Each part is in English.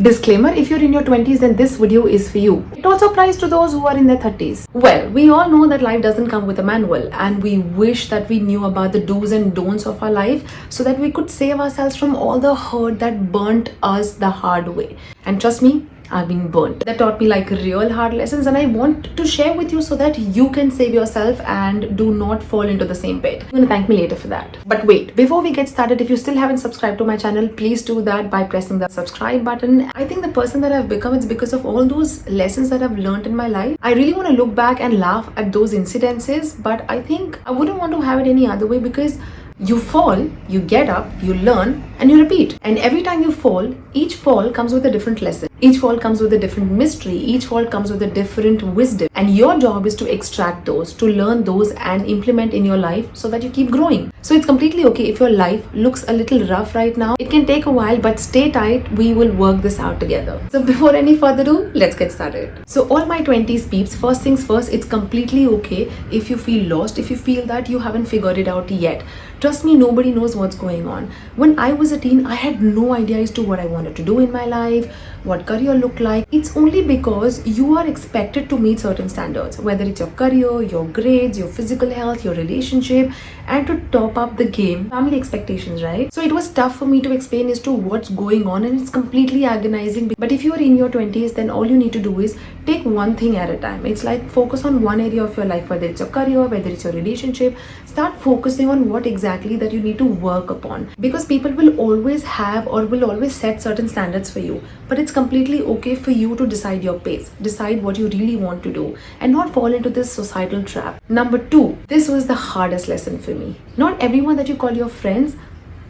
Disclaimer, if you're in your 20s then this video is for you. It also applies to those who are in their 30s. Well, we all know that life doesn't come with a manual, and we wish that we knew about the do's and don'ts of our life so that we could save ourselves from all the hurt that burnt us the hard way. And trust me, I've been burnt. That taught me like real hard lessons, and I want to share with you so that you can save yourself and do not fall into the same pit. You're gonna thank me later for that. But wait, before we get started, if you still haven't subscribed to my channel, please do that by pressing the subscribe button. I think the person that I've become, it's because of all those lessons that I've learned in my life. I really want to look back and laugh at those incidences, but I think I wouldn't want to have it any other way, because you fall, you get up, you learn, and you repeat. And every time you fall, each fall comes with a different lesson. Each fall comes with a different mystery. Each fall comes with a different wisdom. And your job is to extract those, to learn those and implement in your life so that you keep growing. So it's completely okay if your life looks a little rough right now. It can take a while, but stay tight. We will work this out together. So before any further ado, let's get started. So all my 20s peeps, first things first, it's completely okay if you feel lost, if you feel that you haven't figured it out yet. Trust me, nobody knows what's going on. When I was a teen, I had no idea as to what I wanted to do in my life, what career looked like. It's only because you are expected to meet certain standards, whether it's your career, your grades, your physical health, your relationship, and to top up the game, family expectations, right? So it was tough for me to explain as to what's going on, and it's completely agonizing. But if you're in your 20s, then all you need to do is take one thing at a time. It's like focus on one area of your life, whether it's your career, whether it's your relationship. Start focusing on what exactly that you need to work upon, because people will always have or will always set certain standards for you. But it's completely okay for you to decide your pace, decide what you really want to do, and not fall into this societal trap. Number 2, this was the hardest lesson for me. Not everyone that you call your friends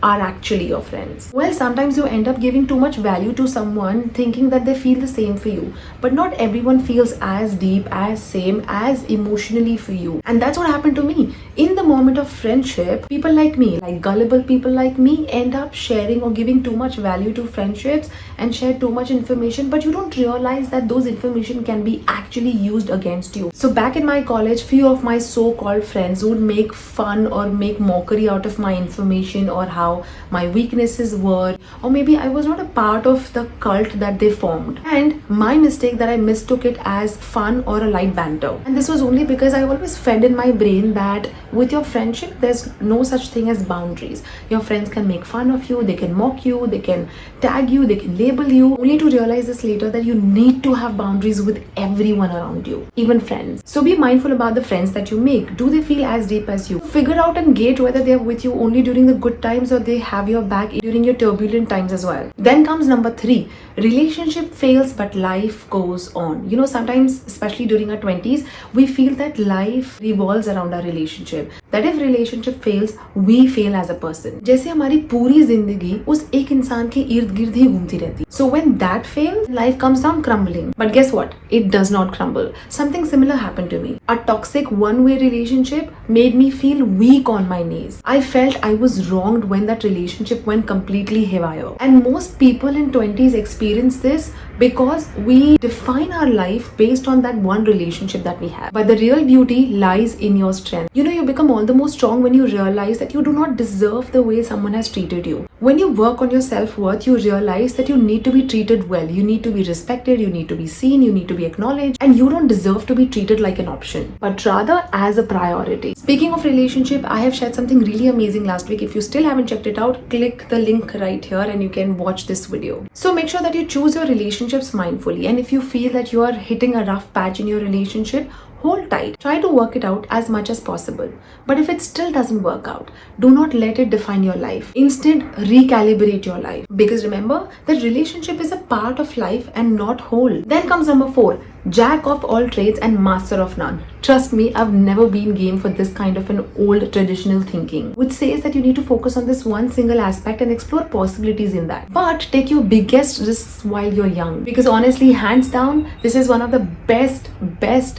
are actually your friends. Well, sometimes you end up giving too much value to someone thinking that they feel the same for you, but not everyone feels as deep, as same, as emotionally for you. And that's what happened to me. In the moment of friendship, people like me, like gullible people like me, end up sharing or giving too much value to friendships and share too much information, but you don't realize that those information can be actually used against you. So back in my college, few of my so-called friends would make fun or make mockery out of my information or how my weaknesses were, or maybe I was not a part of the cult that they formed. And my mistake that I mistook it as fun or a light banter. And this was only because I always fed in my brain that with your friendship, there's no such thing as boundaries. Your friends can make fun of you, they can mock you, they can tag you, they can label you, only to realize this later that you need to have boundaries with everyone around you, even friends. So be mindful about the friends that you make. Do they feel as deep as you? Figure out and gauge whether they're with you only during the good times or they have your back during your turbulent times as well. Then comes number 3, relationship fails but life goes on. You know, sometimes, especially during our 20s, we feel that life revolves around our relationship, that if relationship fails, we fail as a person. जैसे हमारी पूरी जिंदगी उस एक इंसान के इर्द गिर्द ही घूमती रहती. So when that fails, life comes down crumbling. But guess what? It does not crumble. Something similar happened to me. A toxic one-way relationship made me feel weak on my knees. I felt I was wronged when that relationship went completely haywire. And most people in 20s experience this because we define our life based on that one relationship that we have. But the real beauty lies in your strength. You know, you become all the more strong when you realize that you do not deserve the way someone has treated you. When you work on your self-worth, you realize that you need to be treated well. You need to be respected, you need to be seen, you need to be acknowledged, and you don't deserve to be treated like an option, but rather as a priority. Speaking of relationship, I have shared something really amazing last week. If you still haven't checked it out, click the link right here and you can watch this video. So make sure that you choose your relationships mindfully, and if you feel that you are hitting a rough patch in your relationship, hold tight. Try to work it out as much as possible. But if it still doesn't work out, do not let it define your life. Instead, recalibrate your life. Because remember that relationship is a part of life and not whole. Then comes number 4, jack of all trades and master of none. Trust me, I've never been game for this kind of an old traditional thinking, which says that you need to focus on this one single aspect and explore possibilities in that. But take your biggest risks while you're young. Because honestly, hands down, this is one of the best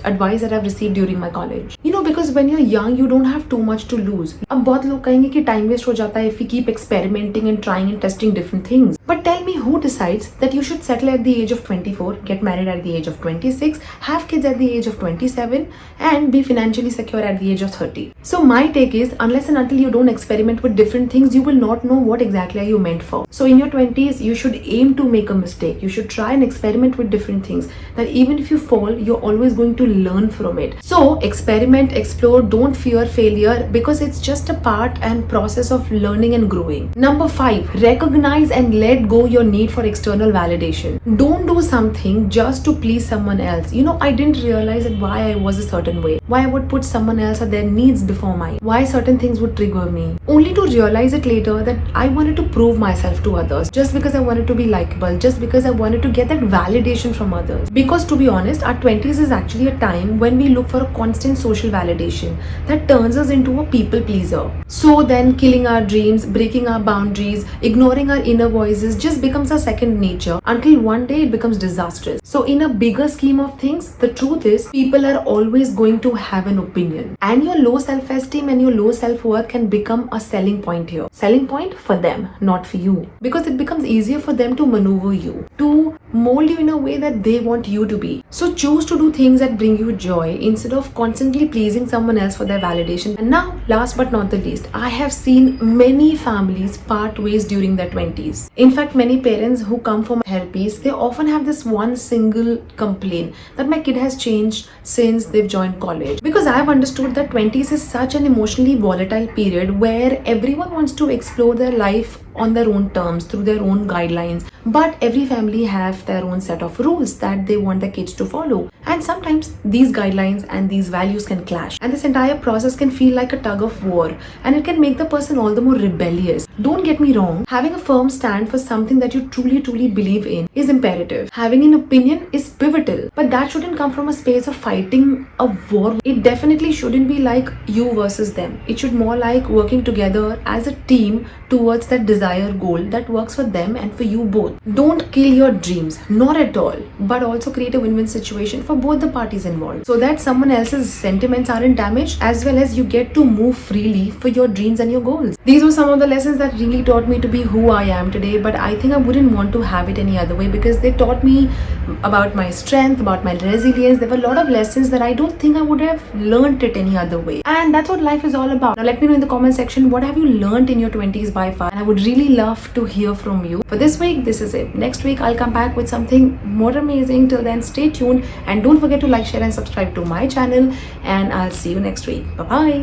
advice that I've received during my college. You know, because when you're young, you don't have too much to lose. अब बहुत लोग कहेंगे कि time waste हो जाता है if we keep experimenting and trying and testing different things. But tell me, who decides that you should settle at the age of 24, get married at the age of 27, 26, have kids at the age of 27, and be financially secure at the age of 30. So my take is, unless and until you don't experiment with different things, you will not know what exactly are you meant for. So in your 20s, you should aim to make a mistake. You should try and experiment with different things, that even if you fall, you're always going to learn from it. So experiment, explore, don't fear failure, because it's just a part and process of learning and growing. Number 5, recognize and let go your need for external validation. Don't do something just to please someone else. I didn't realize it, why I was a certain way, why I would put someone else or their needs before mine, why certain things would trigger me, only to realize it later that I wanted to prove myself to others, just because I wanted to be likable, just because I wanted to get that validation from others. Because to be honest, our 20s is actually a time when we look for a constant social validation that turns us into a people pleaser. So then killing our dreams, breaking our boundaries, ignoring our inner voices just becomes our second nature, until one day it becomes disastrous. So in a bigger scheme of things, the truth is, people are always going to have an opinion, and your low self-esteem and your low self-worth can become a selling point here. Selling point for them, not for you, because it becomes easier for them to maneuver you, to mold you in a way that they want you to be. So choose to do things that bring you joy instead of constantly pleasing someone else for their validation. And now, last but not the least, I have seen many families part ways during their 20s. In fact, many parents who come from therapies, they often have this one single complaint that my kid has changed since they've joined college. Because I've understood that 20s is such an emotionally volatile period where everyone wants to explore their life on their own terms, through their own guidelines, but every family have their own set of rules that they want their kids to follow, and sometimes these guidelines and these values can clash, and this entire process can feel like a tug of war, and it can make the person all the more rebellious. Don't get me wrong, having a firm stand for something that you truly believe in is imperative. Having an opinion is pivotal, but that shouldn't come from a space of fighting a war. It definitely shouldn't be like you versus them. It should more like working together as a team towards that desired goal that works for them and for you both. Don't kill your dreams, not at all, but also create a win-win situation for both the parties involved, so that someone else's sentiments aren't damaged, as well as you get to move freely for your dreams and your goals. These were some of the lessons that really taught me to be who I am today, but I think I wouldn't want to have it any other way, because they taught me about my strength, about my resilience. There were a lot of lessons that I don't think I would have learned it any other way, and that's what life is all about. Now let me know in the comment section, what have you learned in your 20s by far, and I would really love to hear from you. For this week, this is it. Next week I'll come back with something more amazing. Till then, stay tuned and don't forget to like, share and subscribe to my channel, and I'll see you next week. Bye bye.